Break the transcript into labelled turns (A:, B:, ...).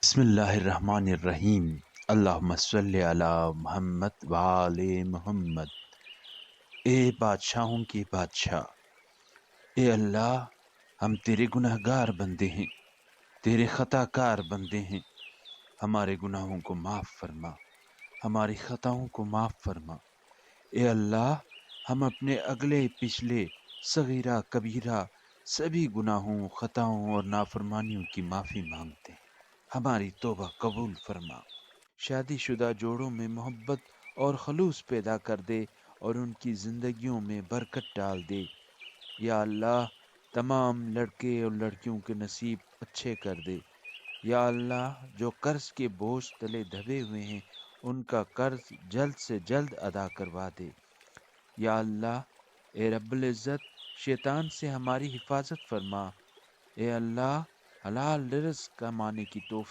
A: بسم اللہ الرحمن الرحیم۔ اللہم صلی علی محمد وآل محمد۔ اے بادشاہوں کے بادشاہ، اے اللہ، ہم تیرے گناہ گار بندے ہیں، تیرے خطا کار بندے ہیں۔ ہمارے گناہوں کو معاف فرما، ہماری خطاؤں کو معاف فرما۔ اے اللہ، ہم اپنے اگلے پچھلے صغیرہ کبیرہ سبھی گناہوں، خطاؤں اور نافرمانیوں کی معافی مانگتے ہیں۔ ہماری توبہ قبول فرما۔ شادی شدہ جوڑوں میں محبت اور خلوص پیدا کر دے اور ان کی زندگیوں میں برکت ڈال دے۔ یا اللہ، تمام لڑکے اور لڑکیوں کے نصیب اچھے کر دے۔ یا اللہ، جو قرض کے بوجھ تلے دبے ہوئے ہیں ان کا قرض جلد سے جلد ادا کروا دے۔ یا اللہ، اے رب العزت، شیطان سے ہماری حفاظت فرما۔ اے اللہ، حلال رزق کمانے کی توفیق